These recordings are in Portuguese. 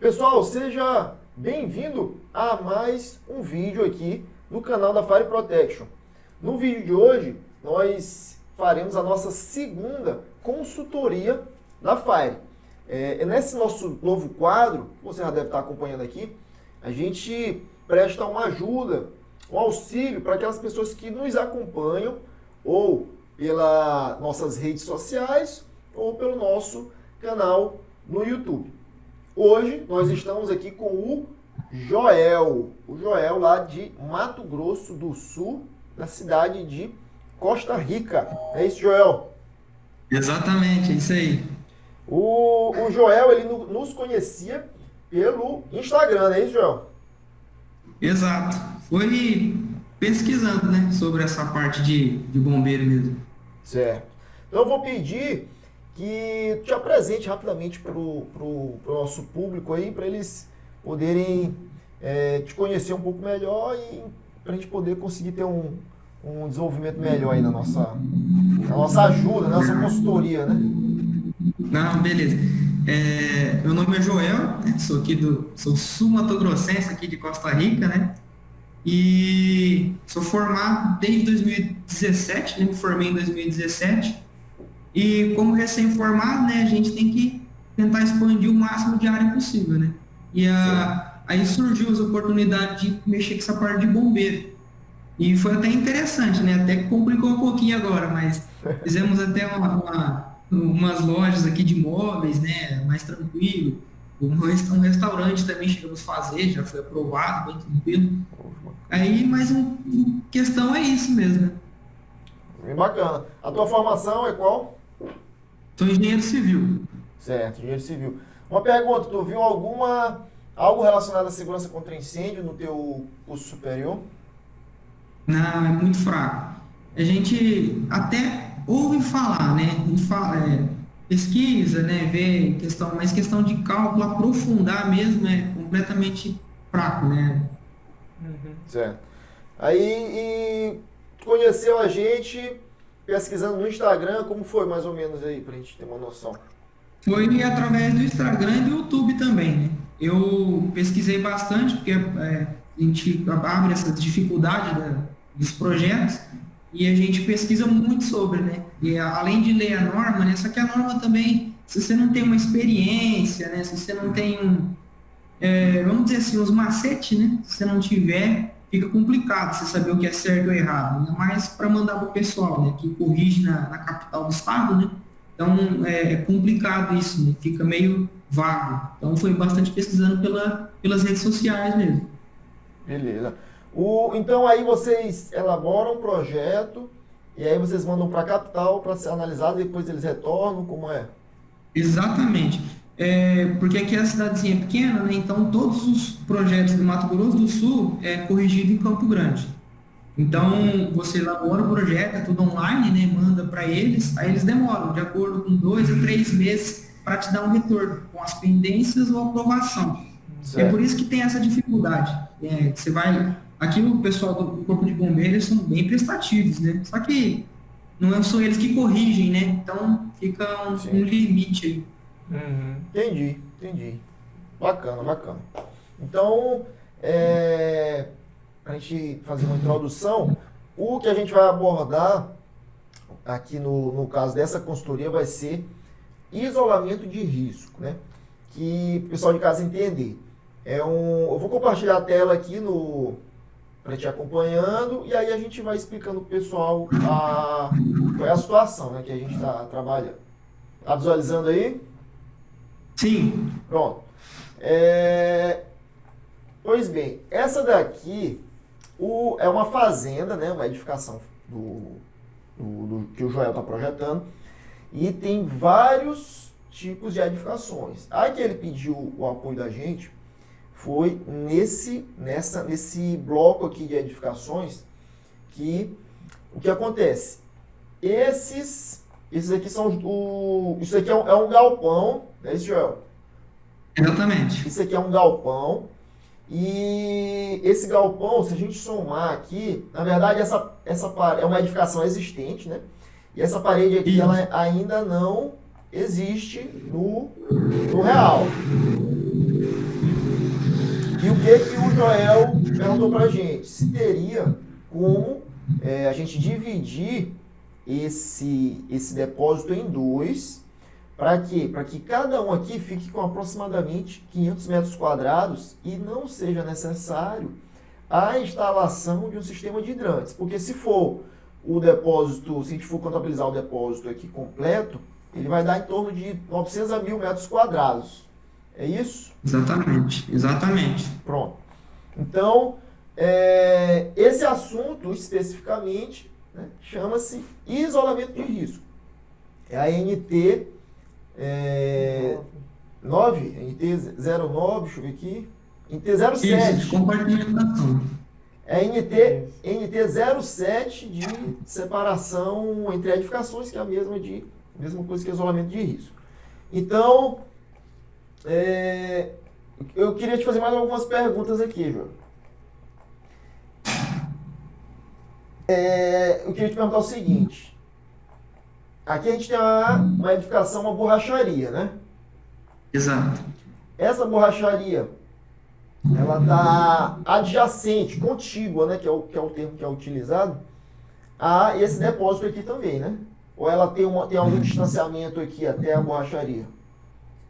Pessoal, seja bem-vindo a mais um vídeo aqui no canal da Fire Protection. No vídeo de hoje, nós faremos a nossa segunda consultoria da Fire. Nesse nosso novo quadro, que você já deve estar acompanhando aqui, a gente presta uma ajuda, um auxílio para aquelas pessoas que nos acompanham ou pelas nossas redes sociais ou pelo nosso canal no YouTube. Hoje nós estamos aqui com o Joel lá de Mato Grosso do Sul, na cidade de Costa Rica. É isso, Joel? Exatamente, é isso aí. O Joel, ele nos conhecia pelo Instagram, não é isso, Joel? Exato. Foi pesquisando, né, sobre essa parte de bombeiro mesmo. Certo. Então eu vou pedir que te apresente rapidamente para o nosso público aí, para eles poderem te conhecer um pouco melhor e para a gente poder conseguir ter um desenvolvimento melhor aí na nossa ajuda, na nossa consultoria, né? Não, beleza. Meu nome é Joel, né, sou sul-mato-grossense aqui de Costa Rica, né? E sou formado desde 2017, né? Me formei em 2017. E como recém-formado, né, a gente tem que tentar expandir o máximo de área possível, né? Aí surgiu as oportunidades de mexer com essa parte de bombeiro. E foi até interessante, né? Até que complicou um pouquinho agora, mas fizemos até umas lojas aqui de móveis, né? Mais tranquilo. Um restaurante também chegamos a fazer, já foi aprovado, bem tranquilo. Aí, mas questão é isso mesmo, né? Bem bacana. A tua formação é qual? Sou engenheiro civil. Certo, engenheiro civil. Uma pergunta, tu viu algo relacionado à segurança contra incêndio no teu curso superior? Não, é muito fraco. A gente até ouve falar, né? A gente pesquisa, né? Vê mas questão de cálculo, aprofundar mesmo é completamente fraco, né? Certo. Aí, e tu conheceu a gente pesquisando no Instagram, como foi mais ou menos aí, pra gente ter uma noção? Foi através do Instagram e do YouTube também, né? Eu pesquisei bastante, porque a gente abre essa dificuldade dos projetos e a gente pesquisa muito sobre, né? E além de ler a norma, né? Só que a norma também, se você não tem uma experiência, né? Se você não tem vamos dizer assim, os macetes, né? Se você não tiver, fica complicado você saber o que é certo ou errado. Ainda mais para mandar para o pessoal, né? Que corrige na capital do estado, né? Então é complicado isso, né? Fica meio vago. Então foi bastante pesquisando pelas redes sociais mesmo. Beleza. Então aí vocês elaboram um projeto e aí vocês mandam para a capital para ser analisado e depois eles retornam, como é? Exatamente. Porque aqui a cidadezinha é pequena, né? Então todos os projetos do Mato Grosso do Sul é corrigido em Campo Grande. Então, você elabora o projeto, é tudo online, né? Manda para eles, aí eles demoram, de acordo com 2 a 3 meses, para te dar um retorno, com as pendências ou aprovação. É por Certo. isso que tem essa dificuldade. Você vai. Aqui o pessoal do Corpo de Bombeiros são bem prestativos, né? Só que não são eles que corrigem, né? Então fica um Sim. limite aí. Entendi. Bacana, bacana. Então, para a gente fazer uma introdução, o que a gente vai abordar aqui no caso dessa consultoria vai ser isolamento de risco, né? Que o pessoal de casa entender. Eu vou compartilhar a tela aqui para te acompanhando e aí a gente vai explicando para o pessoal qual é a situação, né, que a gente está trabalhando. Tá visualizando aí? Sim, Pronto. Pois bem, essa daqui é uma fazenda, né, uma edificação que o Joel está projetando e tem vários tipos de edificações. A que ele pediu o apoio da gente foi nesse bloco aqui de edificações que o que acontece? Esses aqui isso aqui é um galpão, né, Joel? exatamente. Isso aqui é um galpão. E esse galpão, se a gente somar aqui, na verdade essa é uma edificação existente, né? E essa parede aqui, Isso. ela ainda não existe no real. que o Joel perguntou para a gente? Se teria como a gente dividir esse depósito em dois, para quê? Para que cada um aqui fique com aproximadamente 500 metros quadrados e não seja necessário a instalação de um sistema de hidrantes. Porque se for o depósito, se a gente for contabilizar o depósito aqui completo, ele vai dar em torno de 900 a 1.000 metros quadrados. É isso? Exatamente, exatamente. Pronto. Então, esse assunto especificamente, né, chama-se isolamento de risco. É a NT 9, NT 09, deixa eu ver aqui. NT 07. Isso, compartimentação. É NT 07 de separação entre edificações, que é a mesma coisa que isolamento de risco. Então, eu queria te fazer mais algumas perguntas aqui, João. Eu queria te perguntar o seguinte. Aqui a gente tem uma edificação, uma borracharia, né? Exato. Essa borracharia, ela está adjacente, contígua, né? Que é o termo que é utilizado, a esse depósito aqui também, né? Ou ela tem algum distanciamento aqui até a borracharia?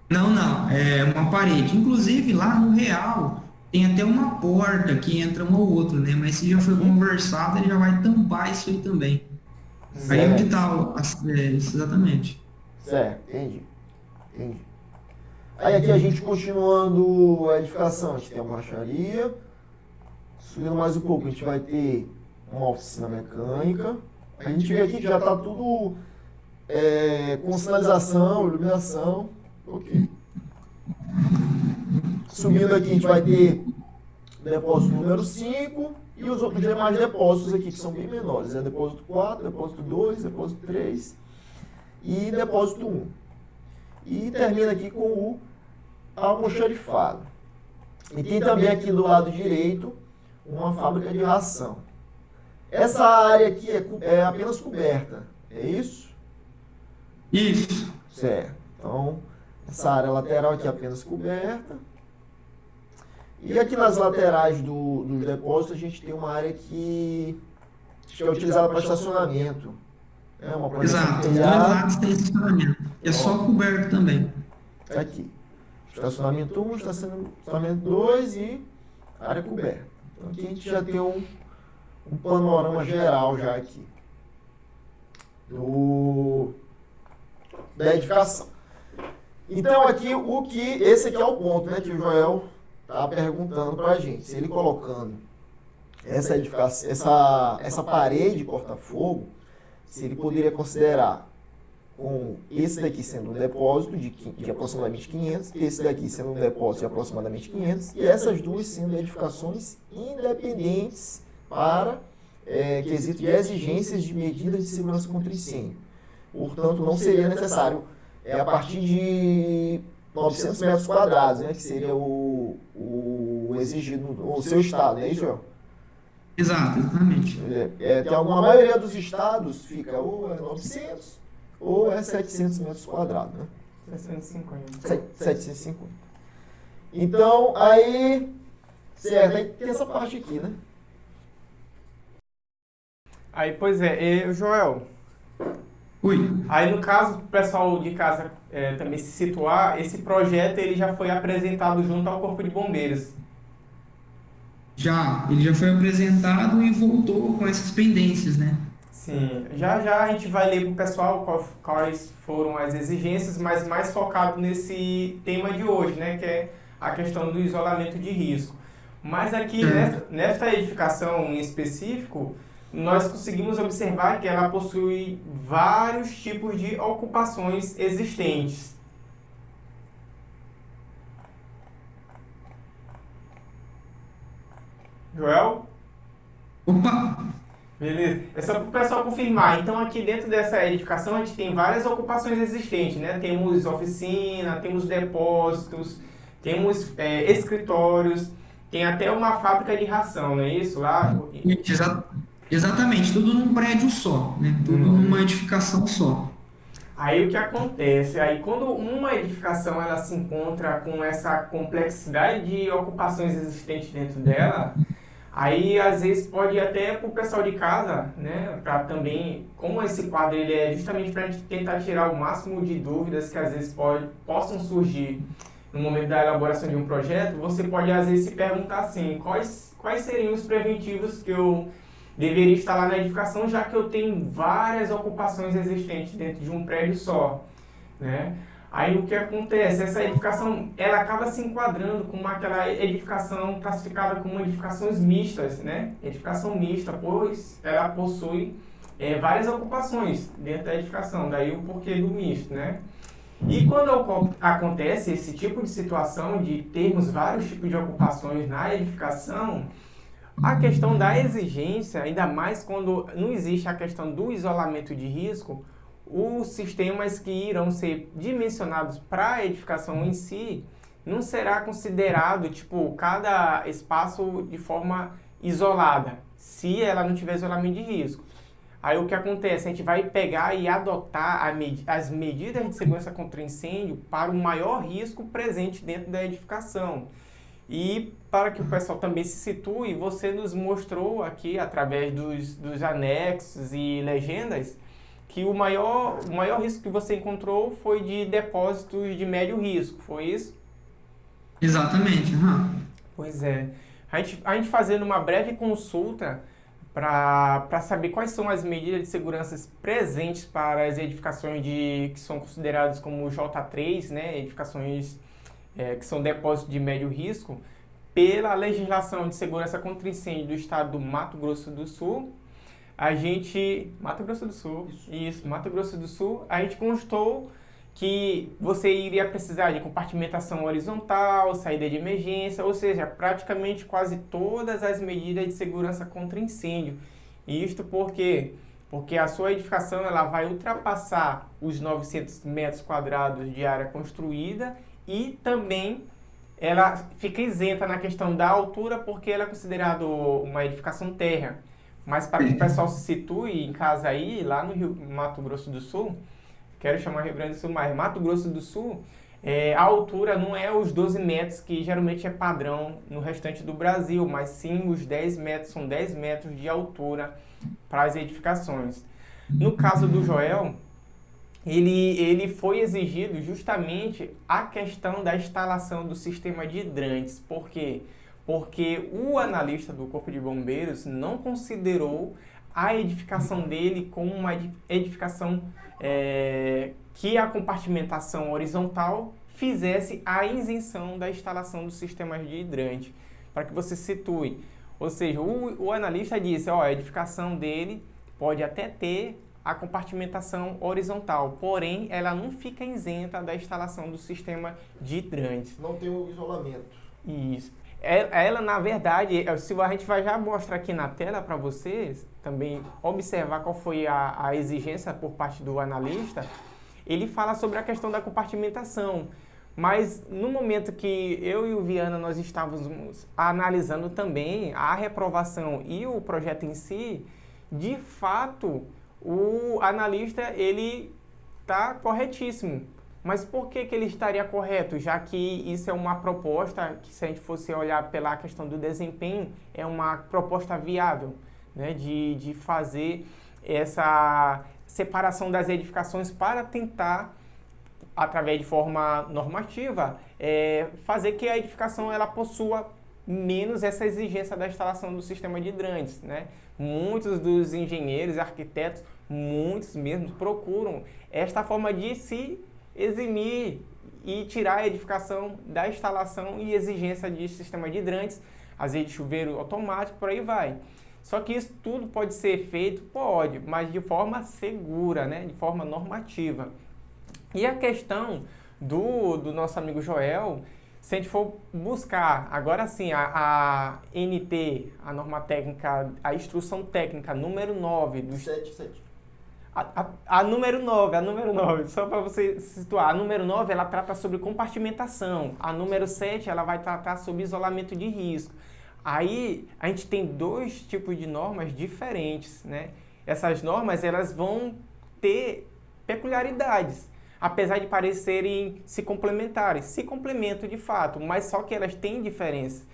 Não, é uma parede. Inclusive, lá no Real, tem até uma porta que entra um ou outro, né? Mas se já foi conversado, ele já vai tampar isso aí também. Aí onde está isso, exatamente. Certo, entendi. Aí aqui a gente continuando a edificação, a gente tem uma borracharia. Subindo mais um pouco, a gente vai ter uma oficina mecânica. A gente vê aqui que já está tudo com sinalização, iluminação. Ok. Subindo aqui a gente vai ter depósito número 5 e os outros demais depósitos aqui que são bem menores. Depósito 4, depósito 2, depósito 3 e depósito 1. E termina aqui com o almoxarifado. E tem também aqui do lado direito uma fábrica de ração. Essa área aqui é apenas coberta, é isso? Isso. Certo. Então, essa área lateral aqui é apenas coberta. E aqui nas laterais dos depósitos a gente tem uma área que é utilizada para estacionamento. Exato, os dois lados tem estacionamento. É só coberto também. Aqui. Estacionamento 1, estacionamento 2 e área coberta. Então aqui a gente já tem um panorama geral já aqui da edificação. Então aqui esse aqui é o ponto, né, que o Joel está perguntando para a gente. Se ele colocando essa edificação, essa parede corta-fogo, se ele poderia considerar com esse daqui sendo um depósito de aproximadamente 500, esse daqui sendo um depósito de aproximadamente 500, e essas duas sendo edificações independentes para quesito de exigências de medidas de segurança contra incêndio. Portanto, não seria necessário a partir de 900 metros quadrados, né, que seria o exigido no seu estado, não é isso, Joel? Exato, exatamente. Tem alguma maioria dos estados fica ou é 900 ou é 700 metros quadrados, né? 750. Então, aí, certo, aí tem essa parte aqui, né? Aí, pois Joel. Oi. Aí, no caso, o pessoal de casa também se situar, esse projeto ele já foi apresentado junto ao Corpo de Bombeiros. Ele já foi apresentado e voltou com essas pendências, né? Sim, já a gente vai ler para o pessoal quais foram as exigências, mas mais focado nesse tema de hoje, né, que é a questão do isolamento de risco. Mas aqui, nesta edificação em específico, nós conseguimos observar que ela possui vários tipos de ocupações existentes. Joel? Opa! Beleza. É só para o pessoal confirmar. Então, aqui dentro dessa edificação, a gente tem várias ocupações existentes, né? Temos oficina, temos depósitos, temos escritórios, tem até uma fábrica de ração, não é isso? Lá? Exatamente, tudo num prédio só, né? Tudo numa edificação só. Aí o que acontece? Aí quando uma edificação ela se encontra com essa complexidade de ocupações existentes dentro dela, aí às vezes pode ir até para o pessoal de casa, né, para também, como esse quadro ele é justamente para a gente tentar tirar o máximo de dúvidas que às vezes possam surgir no momento da elaboração de um projeto, você pode às vezes se perguntar assim, quais seriam os preventivos que eu deveria instalar na edificação, já que eu tenho várias ocupações existentes dentro de um prédio só, né? Aí o que acontece? Essa edificação, ela acaba se enquadrando como aquela edificação classificada como edificações mistas, né? Edificação mista, pois ela possui várias ocupações dentro da edificação, daí o porquê do misto, né? E quando acontece esse tipo de situação de termos vários tipos de ocupações na edificação, a questão da exigência, ainda mais quando não existe a questão do isolamento de risco, os sistemas que irão ser dimensionados para a edificação em si, não será considerado, tipo, cada espaço de forma isolada, se ela não tiver isolamento de risco. Aí o que acontece? A gente vai pegar e adotar as medidas de segurança contra incêndio para o maior risco presente dentro da edificação. E para que o pessoal também se situe, você nos mostrou aqui, através dos anexos e legendas, que o maior risco que você encontrou foi de depósitos de médio risco, foi isso? Exatamente. Uhum. Pois é. A gente fazendo uma breve consulta para saber quais são as medidas de segurança presentes para as edificações que são consideradas como J3, né, edificações que são depósitos de médio risco, pela legislação de segurança contra incêndio do estado do Mato Grosso do Sul, Mato Grosso do Sul, isso, Mato Grosso do Sul, a gente constou que você iria precisar de compartimentação horizontal, saída de emergência, ou seja, praticamente quase todas as medidas de segurança contra incêndio. Isto porque a sua edificação ela vai ultrapassar os 900 metros quadrados de área construída e também ela fica isenta na questão da altura porque ela é considerada uma edificação térrea. Mas para que o pessoal se situe em casa aí, lá no Mato Grosso do Sul, quero chamar Rio Grande do Sul, mas Mato Grosso do Sul, a altura não é os 12 metros que geralmente é padrão no restante do Brasil, mas sim os 10 metros, são 10 metros de altura para as edificações. No caso do Joel, ele foi exigido justamente a questão da instalação do sistema de hidrantes. Por quê? Porque o analista do Corpo de Bombeiros não considerou a edificação dele como uma edificação que a compartimentação horizontal fizesse a isenção da instalação dos sistemas de hidrante, para que você se situe. Ou seja, o analista disse, a edificação dele pode até ter a compartimentação horizontal, porém ela não fica isenta da instalação do sistema de hidrantes. Não tem o isolamento. Isso. Ela, na verdade, se a gente vai já mostrar aqui na tela para vocês, também observar qual foi a exigência por parte do analista, ele fala sobre a questão da compartimentação. Mas no momento que eu e o Viana nós estávamos analisando também a reprovação e o projeto em si, de fato, o analista ele está corretíssimo. Mas por que ele estaria correto? Já que isso é uma proposta que, se a gente fosse olhar pela questão do desempenho, é uma proposta viável, né, de fazer essa separação das edificações para tentar, através de forma normativa, fazer que a edificação ela possua menos essa exigência da instalação do sistema de hidrantes, né? Muitos dos engenheiros e arquitetos, muitos mesmo, procuram esta forma de se eximir e tirar a edificação da instalação e exigência de sistema de hidrantes, às vezes de chuveiro automático, por aí vai. Só que isso tudo pode ser feito? Pode, mas de forma segura, né? De forma normativa. E a questão do nosso amigo Joel, se a gente for buscar, agora sim, a NT, a norma técnica, a instrução técnica número 9 dos... 7. A número 9, só para você se situar, a número 9 ela trata sobre compartimentação, a número 7 ela vai tratar sobre isolamento de risco. Aí a gente tem dois tipos de normas diferentes, né? Essas normas elas vão ter peculiaridades, apesar de parecerem se complementares. Se complementam de fato, mas só que elas têm diferença.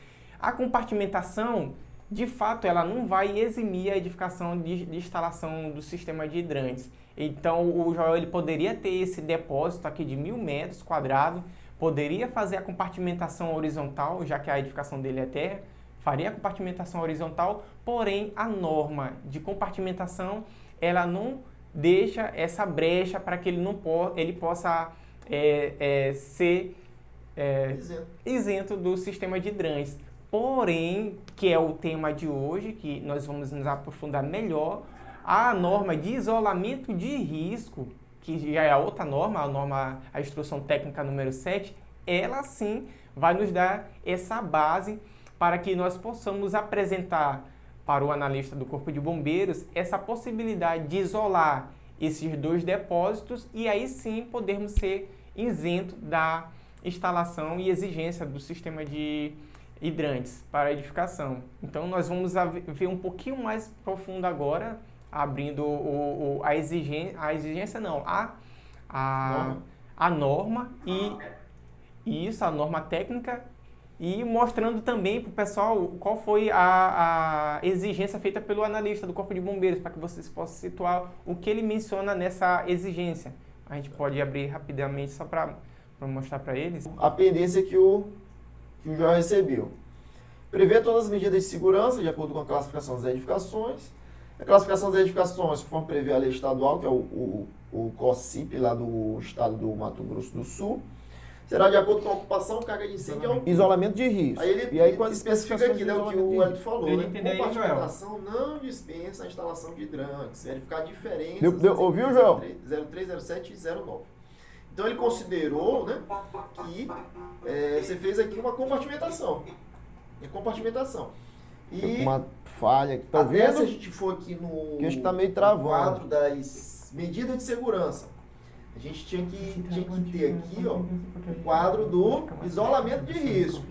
A compartimentação, de fato, ela não vai eximir a edificação de instalação do sistema de hidrantes. Então, o Joel ele poderia ter esse depósito aqui de 1.000 metros quadrados, poderia fazer a compartimentação horizontal, já que a edificação dele é terra, faria a compartimentação horizontal, porém, a norma de compartimentação, ela não deixa essa brecha para que ele possa ser isento do sistema de hidrantes. Porém, que é o tema de hoje, que nós vamos nos aprofundar melhor, a norma de isolamento de risco, que já é a outra norma, a instrução técnica número 7, ela sim vai nos dar essa base para que nós possamos apresentar para o analista do Corpo de Bombeiros essa possibilidade de isolar esses 2 depósitos e aí sim podermos ser isentos da instalação e exigência do sistema de hidrantes para a edificação. Então nós vamos ver um pouquinho mais profundo agora, abrindo a exigência não, a norma e isso, a norma técnica, e mostrando também para o pessoal qual foi a exigência feita pelo analista do Corpo de Bombeiros, para que vocês possam situar o que ele menciona nessa exigência. A gente pode abrir rapidamente só para mostrar para eles. A pendência que o Joel recebeu. Prevê todas as medidas de segurança de acordo com a classificação das edificações. A classificação das edificações, conforme prevê a lei estadual, que é o COCIP lá do estado do Mato Grosso do Sul, será de acordo com a ocupação, carga de incêndio e isolamento de risco. Aí quando especifica aqui, né, o que o Elton falou, né? Compartimentação não dispensa a instalação de hidrantes, verificar a diferença. Ouviu, Joel? 03, 07 e 09. Então ele considerou, né, que você fez aqui uma compartimentação. E uma falha que tá até vendo? se a gente for aqui no Que acho que tá meio travando. quadro das medidas de segurança, a gente tinha que ter aqui, ó, o quadro do isolamento de risco.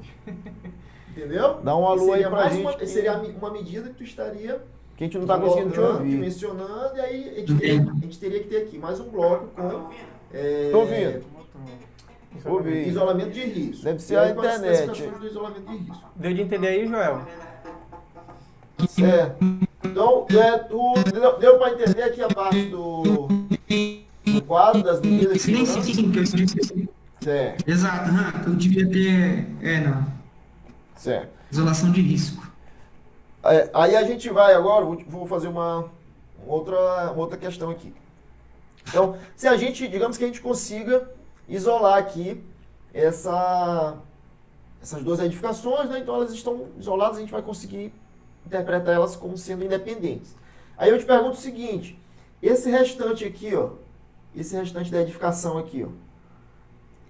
Entendeu? Dá um alô aí pra gente. Seria uma medida que tu estaria Que a gente não tá conseguindo te ouvir. mencionando, e aí a gente teria que ter aqui mais um bloco com Tô ouvindo. Ouvi. isolamento de risco. Deve ser E aí a com as internet. especificações do isolamento de risco. Deu de entender aí, Joel? Certo. Então, deu para entender aqui a parte do quadro das medidas de Sim, segurança? sim, que eu devia. Certo, Exato, que eu devia ter. Não. certo. Isolação de risco. Aí a gente vai agora, vou fazer uma outra questão aqui. Então, se a gente, digamos que a gente consiga isolar aqui essas 2 edificações, né? Então elas estão isoladas, a gente vai conseguir interpretar elas como sendo independentes. Aí eu te pergunto o seguinte, esse restante aqui, ó, esse restante da edificação aqui, ó,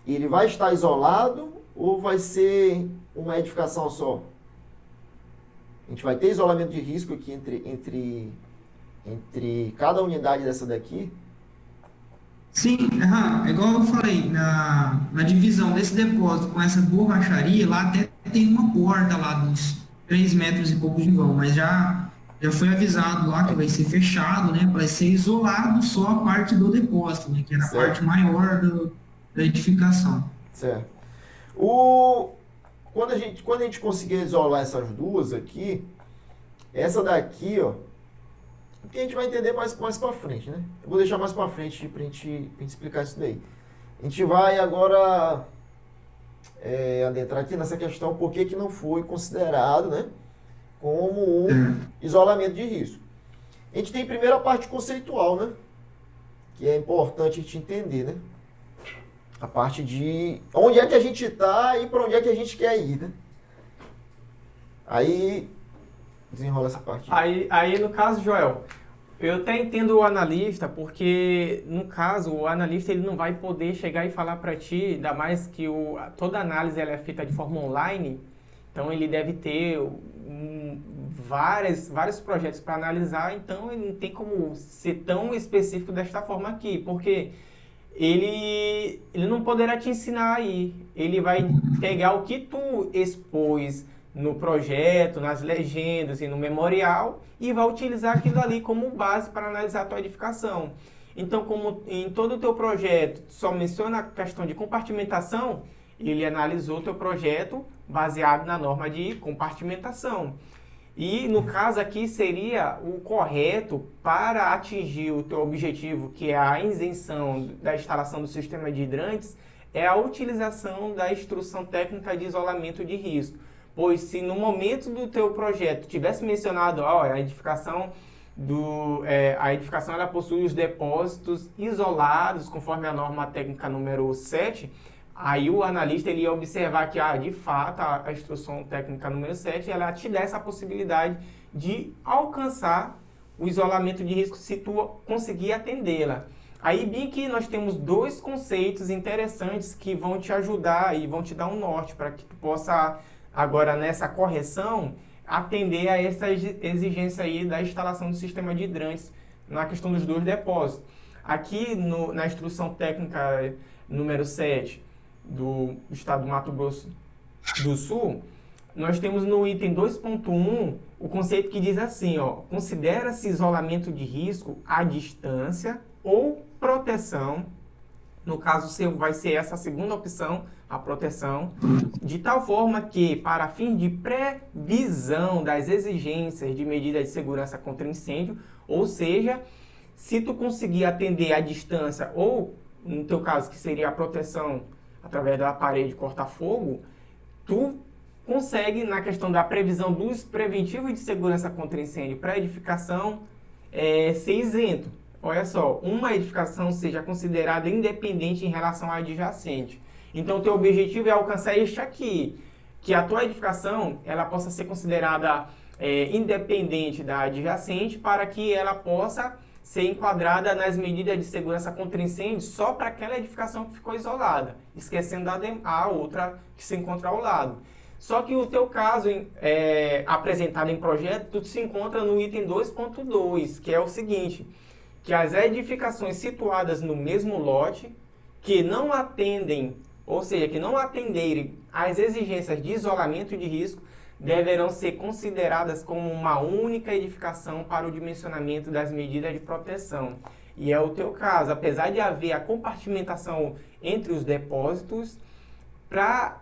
ele vai estar isolado ou vai ser uma edificação só? A gente vai ter isolamento de risco aqui entre cada unidade dessa daqui? Sim, é igual eu falei, na divisão desse depósito com essa borracharia, lá até tem uma porta lá dos 3 metros e pouco de vão, mas já foi avisado lá que vai ser fechado, né? Vai ser isolado só a parte do depósito, né? Que era a parte maior da edificação. Certo. Quando a gente conseguir isolar essas 2 aqui, essa daqui, ó, que a gente vai entender mais para frente, né? Eu vou deixar mais para frente pra gente explicar isso daí. A gente vai agora adentrar aqui nessa questão, por que não foi considerado, né, como um isolamento de risco. A gente tem primeiro a parte conceitual, né, que é importante a gente entender, né? A parte de onde é que a gente está e para onde é que a gente quer ir, né? Aí desenrola essa parte. Aí no caso, Joel, eu até entendo o analista, porque no caso o analista ele não vai poder chegar e falar para ti, ainda mais que toda análise ela é feita de forma online, então ele deve ter vários projetos para analisar, então ele não tem como ser tão específico desta forma aqui, porque ele não poderá te ensinar aí, ele vai pegar o que tu expôs no projeto, nas legendas e no memorial e vai utilizar aquilo ali como base para analisar a tua edificação. Então, como em todo o teu projeto só menciona a questão de compartimentação, ele analisou o teu projeto baseado na norma de compartimentação. E no caso aqui seria o correto para atingir o teu objetivo, que é a isenção da instalação do sistema de hidrantes, é a utilização da instrução técnica de isolamento de risco. Pois se no momento do teu projeto tivesse mencionado, a edificação ela possui os depósitos isolados, conforme a norma técnica número 7, aí o analista ele ia observar que, de fato, a instrução técnica número 7, ela te dá essa possibilidade de alcançar o isolamento de risco se tu conseguir atendê-la. Aí, bem que nós temos dois conceitos interessantes que vão te ajudar e vão te dar um norte para que tu possa, agora nessa correção, atender a essa exigência aí da instalação do sistema de hidrantes na questão dos 2 depósitos. Aqui na instrução técnica número 7 do Estado do Mato Grosso do Sul, nós temos no item 2.1 o conceito que diz assim, considera-se isolamento de risco a distância ou proteção, no caso vai ser essa segunda opção, a proteção, de tal forma que, para fim de previsão das exigências de medida de segurança contra incêndio, ou seja, se tu conseguir atender a distância, ou, no teu caso, que seria a proteção através da parede corta-fogo, tu consegue, na questão da previsão dos preventivos de segurança contra incêndio para edificação, ser isento. Olha só, uma edificação seja considerada independente em relação à adjacente. Então, o teu objetivo é alcançar este aqui, que a tua edificação ela possa ser considerada independente da adjacente para que ela possa ser enquadrada nas medidas de segurança contra incêndio só para aquela edificação que ficou isolada, esquecendo a outra que se encontra ao lado. Só que o teu caso apresentado em projeto, tu se encontra no item 2.2, que é o seguinte, que as edificações situadas no mesmo lote, que não atendem, ou seja, que não atenderem às exigências de isolamento de risco, deverão ser consideradas como uma única edificação para o dimensionamento das medidas de proteção. E é o teu caso, apesar de haver a compartimentação entre os depósitos, para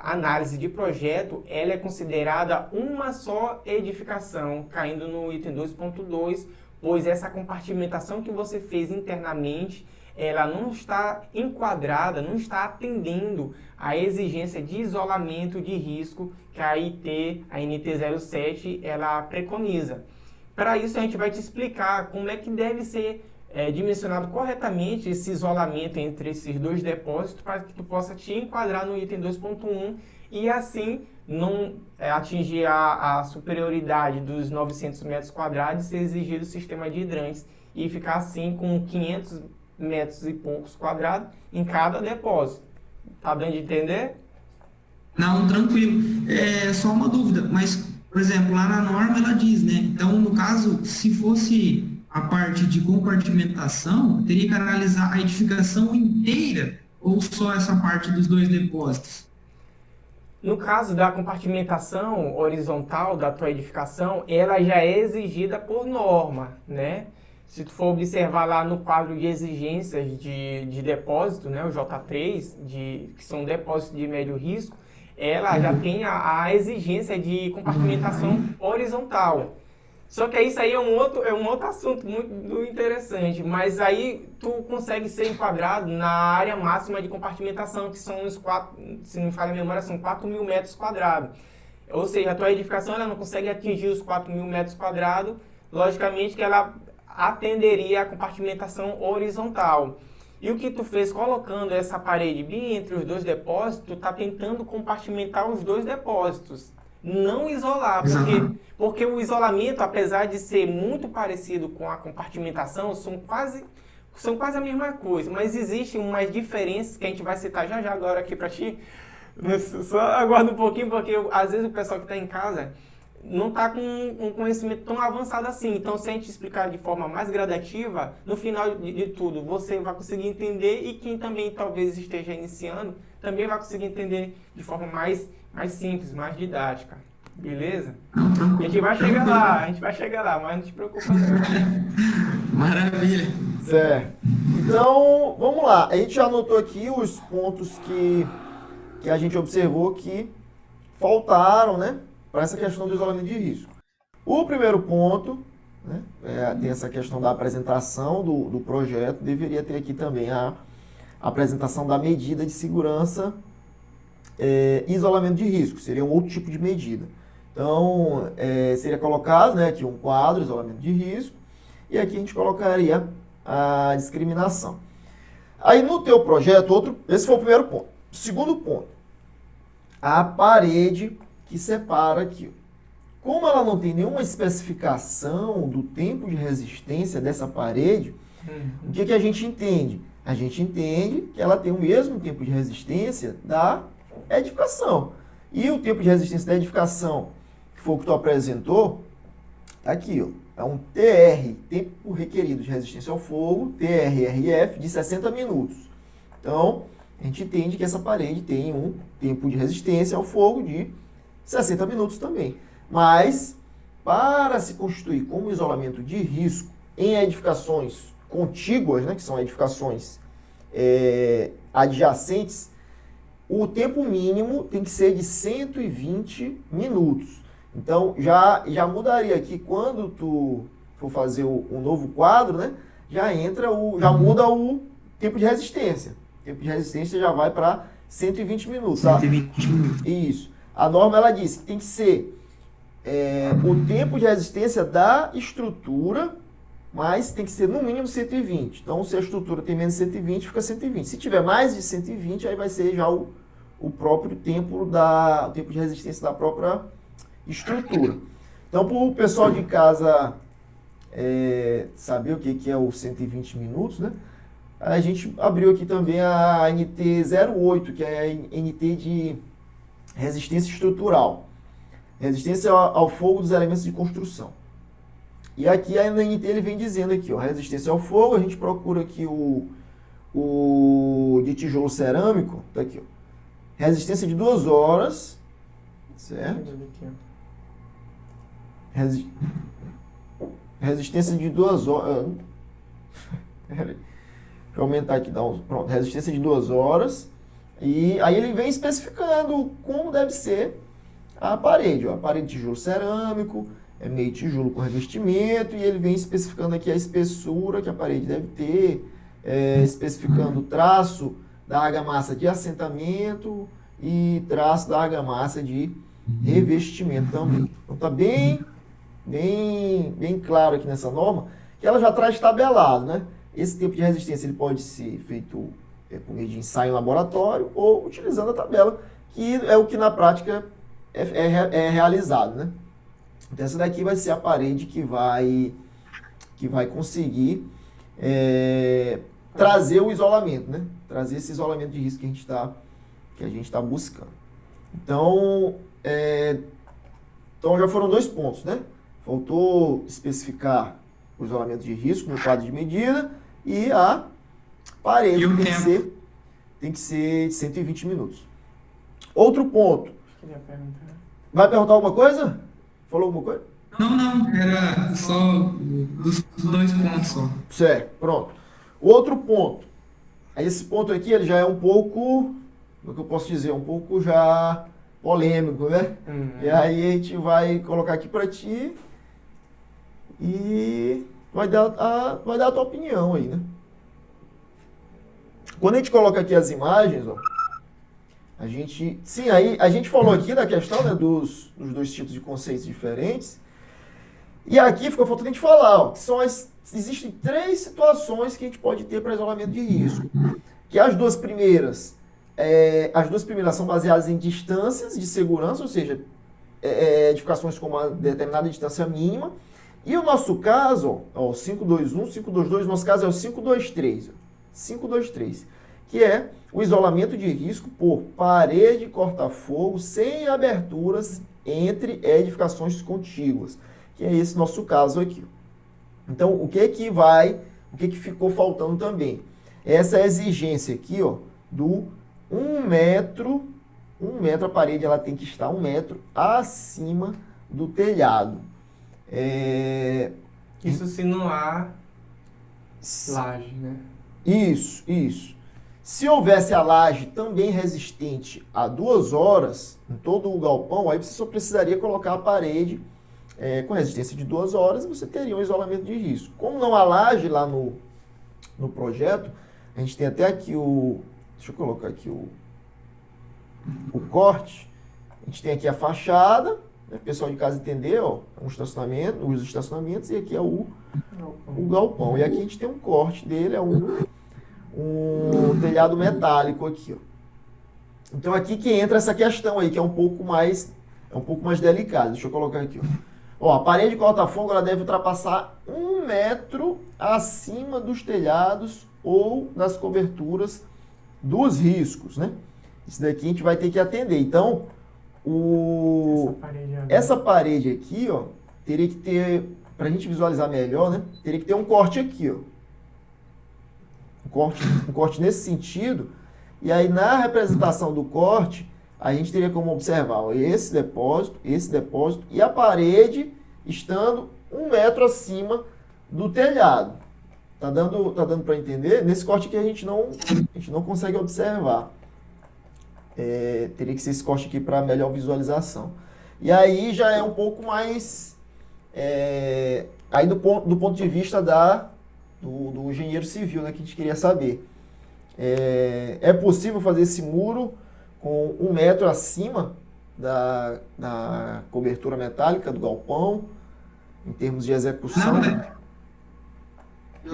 análise de projeto, ela é considerada uma só edificação, caindo no item 2.2, pois essa compartimentação que você fez internamente, ela não está enquadrada, não está atendendo à exigência de isolamento de risco que a NT07 ela preconiza. Para isso, a gente vai te explicar como é que deve ser dimensionado corretamente esse isolamento entre esses 2 depósitos para que tu possa te enquadrar no item 2.1 e assim não atingir a superioridade dos 900 metros quadrados e ser exigido o sistema de hidrantes e ficar assim com 500 metros e poucos quadrados em cada depósito. Tá dando de entender? Não, tranquilo. Só uma dúvida, mas, por exemplo, lá na norma ela diz, né? Então, no caso, se fosse a parte de compartimentação, teria que analisar a edificação inteira ou só essa parte dos 2 depósitos? No caso da compartimentação horizontal da tua edificação, ela já é exigida por norma, né? Se tu for observar lá no quadro de exigências de depósito, né, o J3, que são depósitos de médio risco, ela já tem a exigência de compartimentação horizontal. Só que isso aí é um outro assunto muito interessante, mas aí tu consegue ser enquadrado na área máxima de compartimentação, que são os 4, se não me falha a memória, são 4.000 metros quadrados. Ou seja, a tua edificação ela não consegue atingir os 4.000 metros quadrados, logicamente que ela atenderia a compartimentação horizontal. E o que tu fez colocando essa parede bem entre os 2 depósitos, tu está tentando compartimentar os 2 depósitos, não isolar, porque o isolamento, apesar de ser muito parecido com a compartimentação, são quase a mesma coisa, mas existem umas diferenças que a gente vai citar já agora aqui para ti. Só aguarda um pouquinho, porque às vezes o pessoal que está em casa não está com um conhecimento tão avançado assim. Então, se a gente explicar de forma mais gradativa, no final de tudo, você vai conseguir entender e quem também talvez esteja iniciando, também vai conseguir entender de forma mais simples, mais didática. Beleza? A gente vai chegar lá, mas não te preocupa não. Maravilha. Certo. Então, vamos lá. A gente já anotou aqui os pontos que a gente observou que faltaram, né, para essa questão do isolamento de risco. O primeiro ponto, né, tem essa questão da apresentação do projeto. Deveria ter aqui também a apresentação da medida de segurança e isolamento de risco. Seria um outro tipo de medida. Então, seria colocado, né, aqui um quadro, isolamento de risco, e aqui a gente colocaria a discriminação. Aí no teu projeto, esse foi o primeiro ponto. Segundo ponto, a parede que separa aqui. Como ela não tem nenhuma especificação do tempo de resistência dessa parede, o que a gente entende? A gente entende que ela tem o mesmo tempo de resistência da edificação. E o tempo de resistência da edificação, que foi o que tu apresentou, tá aqui, ó. É um TR, tempo requerido de resistência ao fogo, TRRF, de 60 minutos. Então, a gente entende que essa parede tem um tempo de resistência ao fogo de 60 minutos também. Mas, para se constituir como isolamento de risco em edificações contíguas, né, que são edificações adjacentes, o tempo mínimo tem que ser de 120 minutos. Então, já mudaria aqui, quando tu for fazer um novo quadro, né, já muda o tempo de resistência. O tempo de resistência já vai para 120 minutos. 120 minutos. Isso. A norma, ela diz que tem que ser o tempo de resistência da estrutura, mas tem que ser no mínimo 120. Então, se a estrutura tem menos de 120, fica 120. Se tiver mais de 120, aí vai ser já o próprio tempo de resistência da própria estrutura. Então, para o pessoal de casa saber o que é o 120 minutos, né? A gente abriu aqui também a NT08, que é a NT de resistência estrutural. Resistência ao fogo dos elementos de construção. E aqui a NT ele vem dizendo aqui, ó, resistência ao fogo, a gente procura aqui o de tijolo cerâmico, tá aqui, ó. Resistência de 2 horas, certo? Resistência de 2 horas. Deixa eu aumentar aqui, pronto, resistência de 2 horas. E aí ele vem especificando como deve ser a parede. Ó, a parede de tijolo cerâmico, meio tijolo com revestimento, e ele vem especificando aqui a espessura que a parede deve ter, especificando o traço da argamassa de assentamento e traço da argamassa de revestimento também. Então está bem claro aqui nessa norma, que ela já traz tabelado, né? Esse tempo de resistência ele pode ser feito por meio de ensaio em laboratório ou utilizando a tabela, que é o que na prática é realizado, né? Então essa daqui vai ser a parede que vai conseguir trazer o isolamento, né? Trazer esse isolamento de risco que a gente está buscando. Então já foram 2 pontos, né? Faltou especificar o isolamento de risco no quadro de medida e a parede tem que ser de 120 minutos. Outro ponto. Vai perguntar alguma coisa? Falou alguma coisa? Não, era só dos 2 pontos só. Certo, pronto. O outro ponto. Esse ponto aqui ele já é um pouco, como é que eu posso dizer, um pouco já polêmico, né? E aí a gente vai colocar aqui para ti e vai dar a tua opinião aí, né? Quando a gente coloca aqui as imagens, ó, a gente falou aqui da questão, né, dos 2 tipos de conceitos diferentes. E aqui ficou faltando a gente falar, ó, que existem 3 situações que a gente pode ter para isolamento de risco. Que as duas primeiras são baseadas em distâncias de segurança, ou seja, edificações com uma determinada distância mínima. E o nosso caso, ó, 521, 522, nosso caso é o 523. 523, que é o isolamento de risco por parede corta-fogo sem aberturas entre edificações contíguas, que é esse nosso caso aqui. Então, o que que ficou faltando também? Essa exigência aqui, ó, do 1 metro, a parede ela tem que estar 1 metro acima do telhado. Isso se não há Laje, né? Isso. Se houvesse a laje também resistente a 2 horas em todo o galpão, aí você só precisaria colocar a parede com resistência de 2 horas e você teria um isolamento de risco. Como não há laje lá no projeto, a gente tem até aqui deixa eu colocar aqui o corte. A gente tem aqui a fachada, né, o pessoal de casa entender, ó, os estacionamentos, e aqui é o galpão. E aqui a gente tem um corte dele, é um telhado metálico aqui, ó. Então aqui que entra essa questão aí, que é um pouco mais delicada. Deixa eu colocar aqui, ó. A parede de corta-fogo ela deve ultrapassar 1 metro acima dos telhados ou das coberturas dos riscos, né? Isso daqui a gente vai ter que atender. Então, essa parede aqui, ó, teria que ter, para a gente visualizar melhor, né? Teria que ter um corte aqui, ó. Um corte nesse sentido. E aí, na representação do corte, a gente teria como observar, ó, esse depósito e a parede estando 1 metro acima do telhado. Tá dando para entender? Nesse corte aqui a gente não consegue observar. Teria que ser esse corte aqui para melhor visualização. E aí já é um pouco mais aí do ponto de vista do engenheiro civil, né, que a gente queria saber. É possível fazer esse muro com 1 metro acima da cobertura metálica do galpão, em termos de execução? Não,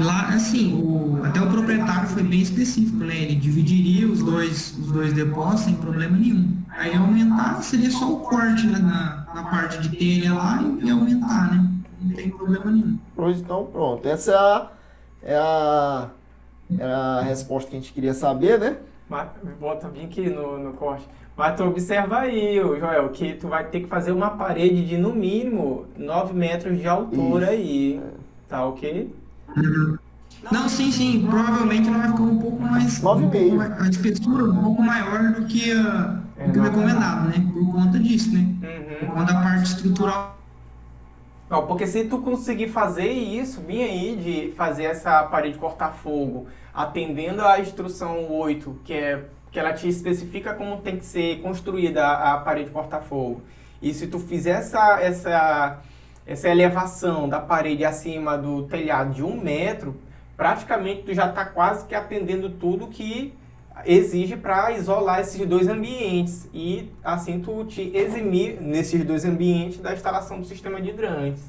lá, assim, até o proprietário foi bem específico, né? Ele dividiria os dois depósitos sem problema nenhum. Aí aumentar seria só o corte, né, na parte de telha lá e aumentar, né? Não tem problema nenhum. Pois então, pronto. Essa é a resposta que a gente queria saber, né? Mas, bota bem aqui no corte. Mas tu observa aí, Joel, que tu vai ter que fazer uma parede de no mínimo 9 metros de altura. Isso. Aí. Tá ok? Não, sim. Provavelmente ela vai ficar um pouco mais... 9,5. A espessura um pouco maior do que o recomendado, né? Por conta disso, né? Por conta da parte estrutural. Não, porque se tu conseguir fazer isso, bem aí, de fazer essa parede corta-fogo, atendendo à instrução 8, que ela te especifica como tem que ser construída a parede corta-fogo, e se tu fizer essa elevação da parede acima do telhado de 1 metro, praticamente tu já está quase que atendendo tudo que exige para isolar esses 2 ambientes e assim tu te eximir nesses 2 ambientes da instalação do sistema de hidrantes.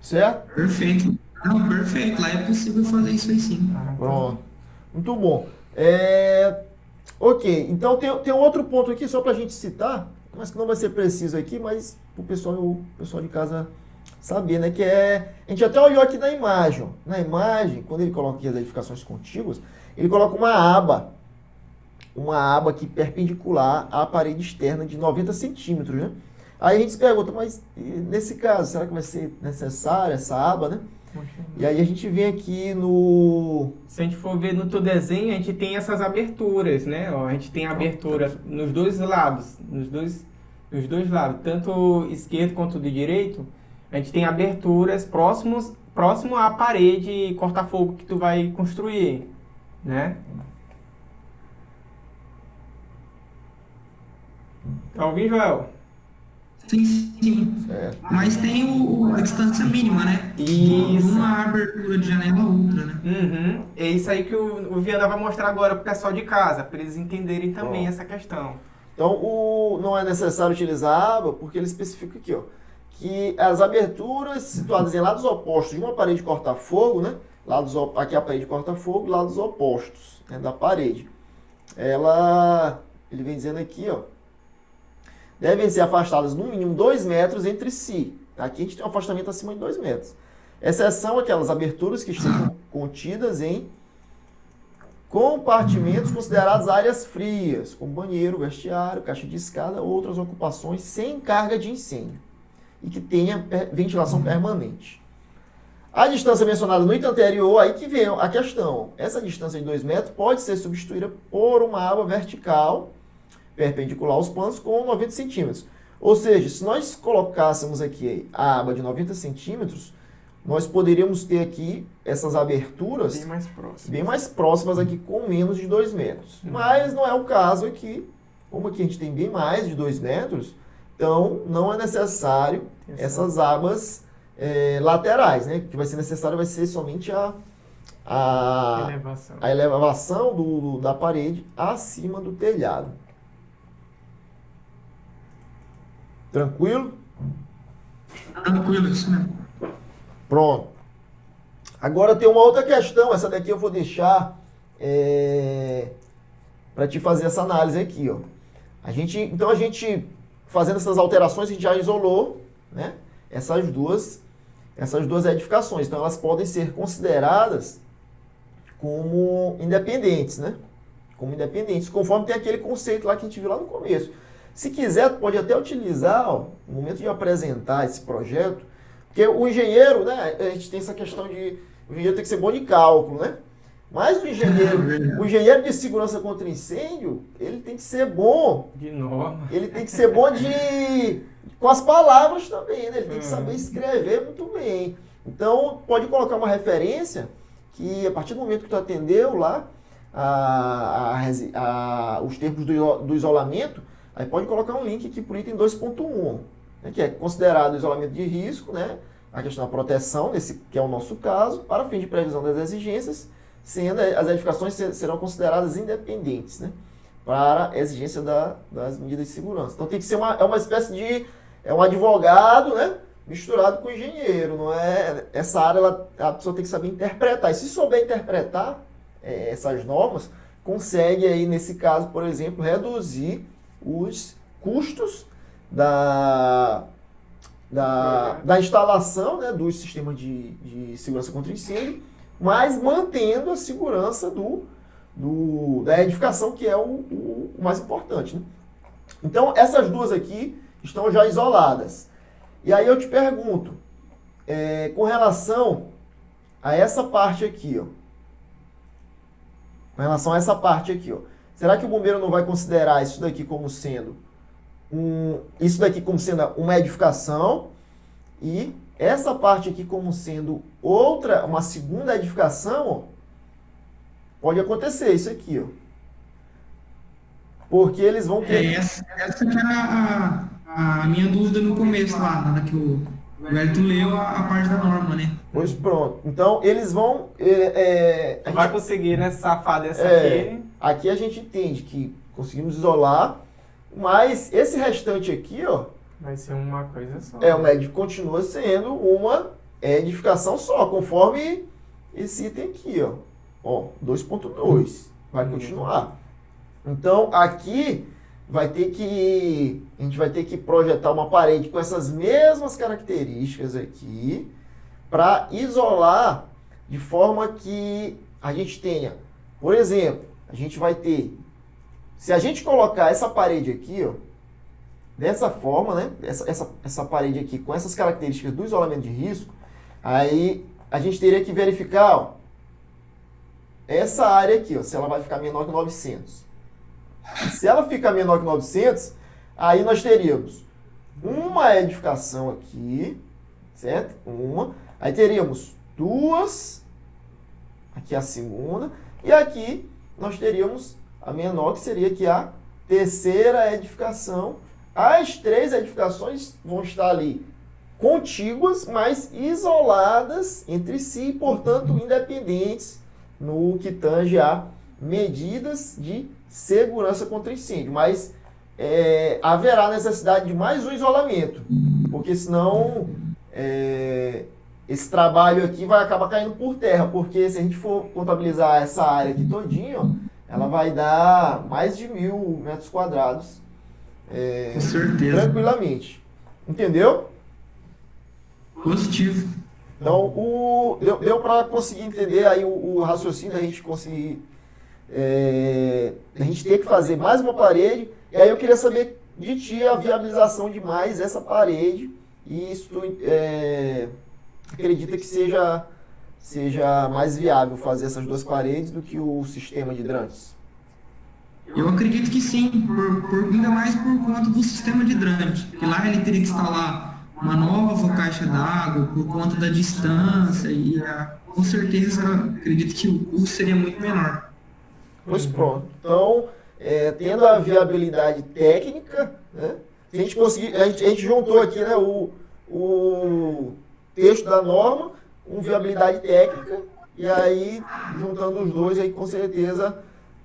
Certo? Perfeito. Não, perfeito. Lá é possível fazer isso aí sim. Pronto. Muito bom. Ok, então tem outro ponto aqui só para a gente citar, mas que não vai ser preciso aqui, mas o pessoal de casa saber, né? Que a gente até olhou aqui na imagem. Ó. Na imagem, quando ele coloca aqui as edificações contíguas, ele coloca uma aba aqui perpendicular à parede externa de 90 centímetros, né? Aí a gente se pergunta, mas nesse caso, será que vai ser necessária essa aba, né? E aí a gente vem aqui Se a gente for ver no teu desenho, a gente tem essas aberturas, né? Ó, a gente tem abertura nos dois lados, nos dois lados, tanto esquerdo quanto do direito, a gente tem aberturas próximo à parede corta-fogo que tu vai construir, né? Tá ouvindo, Joel? Sim. Certo. Mas tem a distância mínima, né? Isso. Uma abertura de janela a outra, né? Uhum. É isso aí que o Viana vai mostrar agora pro pessoal de casa, para eles entenderem também essa questão. Então, não é necessário utilizar a aba, porque ele especifica aqui, ó, que as aberturas situadas em lados opostos de uma parede corta-fogo, né? Aqui a parede corta-fogo, lados opostos, né, da parede. Ele vem dizendo aqui, ó, devem ser afastadas no mínimo 2 metros entre si. Aqui a gente tem um afastamento acima de 2 metros. Exceção aquelas aberturas que estão contidas em compartimentos considerados áreas frias, como banheiro, vestiário, caixa de escada ou outras ocupações sem carga de incêndio e que tenha ventilação permanente. A distância mencionada no item anterior, aí que vem a questão. Essa distância de 2 metros pode ser substituída por uma aba vertical perpendicular aos panos com 90 centímetros. Ou seja, se nós colocássemos aqui a aba de 90 centímetros, nós poderíamos ter aqui essas aberturas Bem mais próximo. próximas aqui com menos de 2 metros. Mas não é o caso aqui, como aqui a gente tem bem mais de 2 metros, então não é necessário essas abas laterais, né? O que vai ser necessário vai ser somente a elevação da parede acima do telhado. Tranquilo? Tranquilo, isso mesmo. Pronto. Agora tem uma outra questão, essa daqui eu vou deixar para te fazer essa análise aqui, ó. Então a gente fazendo essas alterações, a gente já isolou, né, essas duas edificações. Então elas podem ser consideradas como independentes, né? Como independentes, conforme tem aquele conceito lá que a gente viu lá no começo. Se quiser, pode até utilizar, ó, no momento de apresentar esse projeto, porque o engenheiro, né, a gente tem essa questão de o engenheiro tem que ser bom de cálculo, né? Mas o engenheiro de segurança contra incêndio, ele tem que ser bom de norma. Ele tem que ser bom com as palavras também, né? Ele tem que saber escrever muito bem. Então, pode colocar uma referência que, a partir do momento que tu atendeu lá os termos do isolamento, aí pode colocar um link aqui para o item 2.1, né, que é considerado isolamento de risco, né, a questão da proteção, que é o nosso caso, para fim de previsão das exigências, sendo as edificações serão consideradas independentes, né, para a exigência das medidas de segurança. Então tem que ser uma espécie de um advogado, né, misturado com o engenheiro, não é? Essa área a pessoa tem que saber interpretar. E se souber interpretar essas normas, consegue aí, nesse caso, por exemplo, reduzir os custos da instalação, né, dos sistemas de segurança contra incêndio, mas mantendo a segurança da edificação, que é o mais importante, né? Então, essas duas aqui estão já isoladas. E aí eu te pergunto, com relação a essa parte aqui, ó. Com relação a essa parte aqui, ó. Será que o bombeiro não vai considerar isso daqui como sendo uma edificação e essa parte aqui como sendo uma segunda edificação, ó? Pode acontecer isso aqui, ó. Porque eles vão ter... Essa que era a minha dúvida no começo lá, na hora que o Wellington leu a parte da norma, né? Pois pronto. Então, eles vão... vai conseguir, né, safar dessa aqui. Aqui a gente entende que conseguimos isolar, mas esse restante aqui, ó... Vai ser uma coisa só. Continua sendo uma edificação só, conforme esse item aqui, ó. Ó, 2.2. Vai continuar. Então, aqui a gente vai ter que projetar uma parede com essas mesmas características aqui para isolar de forma que a gente tenha, por exemplo, a gente vai ter, se a gente colocar essa parede aqui, ó, dessa forma, né, essa parede aqui com essas características do isolamento de risco, aí a gente teria que verificar, ó, essa área aqui, ó, se ela vai ficar menor que 900. Se ela ficar menor que 900, aí nós teríamos uma edificação aqui, certo? Aí teríamos duas, aqui a segunda, e aqui nós teríamos a menor, que seria aqui a terceira edificação. As três edificações vão estar ali contíguas, mas isoladas entre si, portanto independentes no que tange a medidas de segurança contra incêndio, mas haverá necessidade de mais um isolamento, porque senão esse trabalho aqui vai acabar caindo por terra, porque se a gente for contabilizar essa área aqui todinha, ó, ela vai dar mais de 1.000 metros quadrados com certeza, tranquilamente. Entendeu? Positivo. Então, deu para conseguir entender aí o raciocínio, a gente conseguir... a gente tem que fazer mais uma parede, e aí eu queria saber de ti a viabilização de mais essa parede, e isso tu acredita que seja mais viável fazer essas duas paredes do que o sistema de hidrantes? Eu acredito que sim, ainda mais por conta do sistema de hidrante, que lá ele teria que instalar uma nova caixa d'água por conta da distância com certeza acredito que o custo seria muito menor. Pois pronto. Então, tendo a viabilidade técnica, né, se a gente conseguir, a gente juntou aqui, né, o texto da norma com viabilidade técnica, e aí, juntando os dois, aí com certeza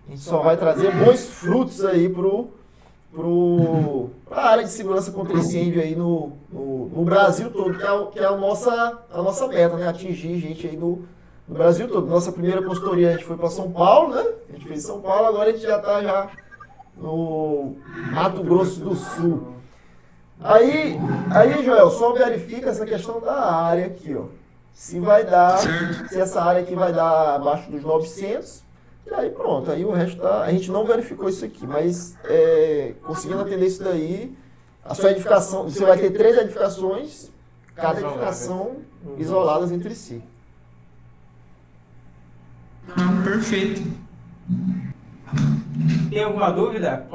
a gente só vai trazer bons frutos aí para a área de segurança contra incêndio aí no Brasil todo, que é a nossa meta, né? Atingir gente aí no Brasil todo. Nossa primeira consultoria a gente foi para São Paulo, né? A gente fez São Paulo, agora a gente já está já no Mato Grosso do Sul. Aí, Joel, só verifica essa questão da área aqui, ó. Se vai dar, se essa área aqui vai dar abaixo dos 900, e aí pronto, aí o resto a gente não verificou isso aqui, mas conseguindo atender isso daí, a sua edificação, você vai ter 3 edificações, cada edificação isoladas entre si. Perfeito. Tem alguma dúvida?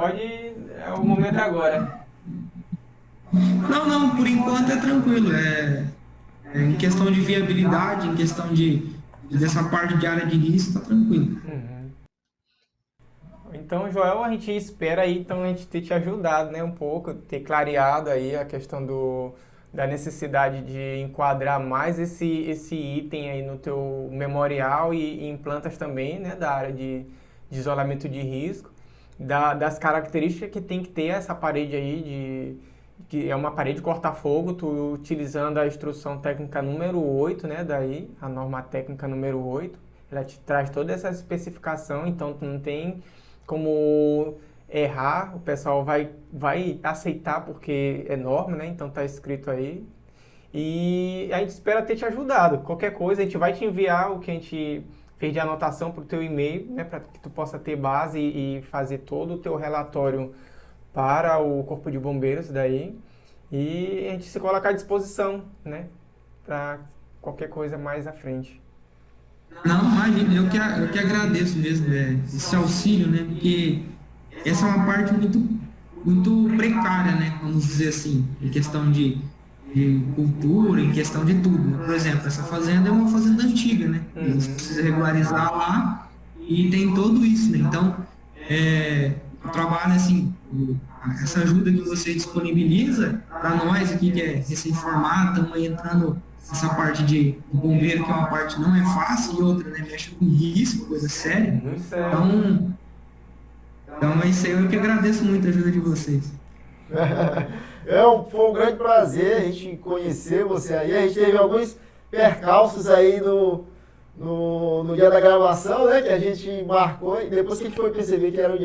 É o momento agora. Não, por enquanto é tranquilo. Em questão de viabilidade, em questão dessa parte de área de risco, tá tranquilo. Então, Joel, a gente espera aí, então, a gente ter te ajudado, né, um pouco, ter clareado aí a questão da necessidade de enquadrar mais esse item aí no teu memorial e em plantas também, né, da área de isolamento de risco, das características que tem que ter essa parede aí que é uma parede corta-fogo, tu utilizando a instrução técnica número 8, né, daí, a norma técnica número 8, ela te traz toda essa especificação, então tu não tem como errar, o pessoal vai aceitar porque é norma, né, então tá escrito aí, e a gente espera ter te ajudado. Qualquer coisa, a gente vai te enviar o que a gente fez de anotação para o teu e-mail, né, para que tu possa ter base e fazer todo o teu relatório para o Corpo de Bombeiros daí, e a gente se coloca à disposição, né, para qualquer coisa mais à frente. Não, imagina, eu que agradeço mesmo esse auxílio, né, porque essa é uma parte muito, muito precária, né, vamos dizer assim, em questão de cultura, em questão de tudo, né? Por exemplo, essa fazenda é uma fazenda antiga, né, você precisa regularizar lá e tem tudo isso, né, então, o trabalho, assim, essa ajuda que você disponibiliza para nós aqui que é recém-formado, estamos entrando nessa parte de bombeiro, que é uma parte não é fácil, e outra, né, mexe com risco, coisa séria. Então é isso aí, eu que agradeço muito a ajuda de vocês. Foi um grande prazer a gente conhecer você aí. A gente teve alguns percalços aí no dia da gravação, né, que a gente marcou, e depois que a gente foi perceber que era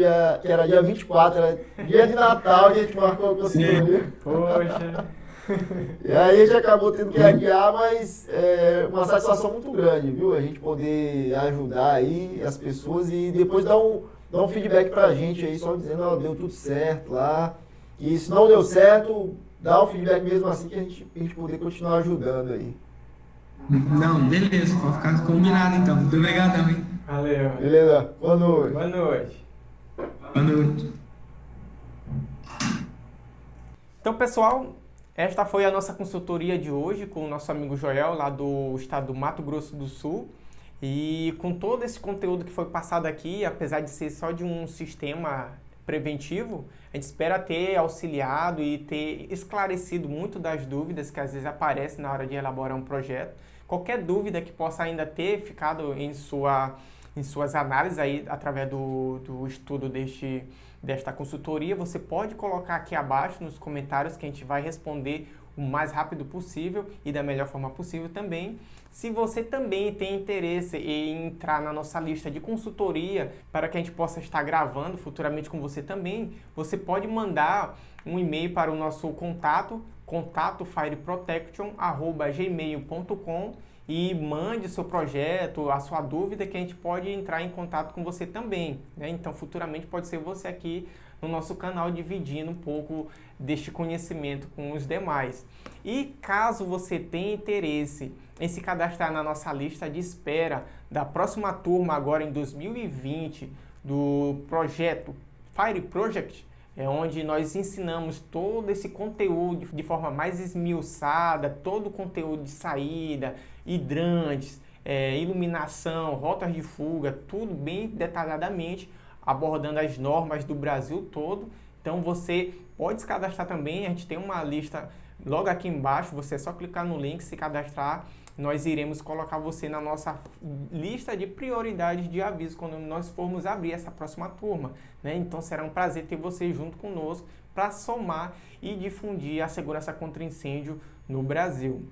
dia 24, era dia de Natal, que a gente marcou com o senhor. Poxa. E aí a gente acabou tendo que adiar, mas é uma satisfação muito grande, viu? A gente poder ajudar aí as pessoas e depois dar um feedback pra gente aí, só dizendo, ó, deu tudo certo lá. E se não deu certo, dá o feedback mesmo assim que a gente poder continuar ajudando aí. Não, beleza, pode ficar combinado então. Muito obrigadão, hein? Valeu. Beleza, boa noite. Boa noite. Boa noite. Então, pessoal, esta foi a nossa consultoria de hoje com o nosso amigo Joel, lá do estado do Mato Grosso do Sul. E com todo esse conteúdo que foi passado aqui, apesar de ser só de um sistema preventivo, a gente espera ter auxiliado e ter esclarecido muito das dúvidas que às vezes aparecem na hora de elaborar um projeto. Qualquer dúvida que possa ainda ter ficado em suas análises aí através do estudo desta consultoria, você pode colocar aqui abaixo nos comentários que a gente vai responder o mais rápido possível e da melhor forma possível também. Se você também tem interesse em entrar na nossa lista de consultoria para que a gente possa estar gravando futuramente com você também, você pode mandar um e-mail para o nosso contato fireprotection@gmail.com e mande seu projeto, a sua dúvida, que a gente pode entrar em contato com você também, né? Então, futuramente pode ser você aqui no nosso canal dividindo um pouco deste conhecimento com os demais. E caso você tenha interesse em se cadastrar na nossa lista de espera da próxima turma agora em 2020 do projeto Fire Project, é onde nós ensinamos todo esse conteúdo de forma mais esmiuçada, todo o conteúdo de saída, hidrantes, iluminação, rotas de fuga, tudo bem detalhadamente, abordando as normas do Brasil todo. Então você pode se cadastrar também, a gente tem uma lista logo aqui embaixo, você é só clicar no link, se cadastrar, nós iremos colocar você na nossa lista de prioridades de aviso quando nós formos abrir essa próxima turma, né? Então será um prazer ter você junto conosco para somar e difundir a segurança contra incêndio no Brasil.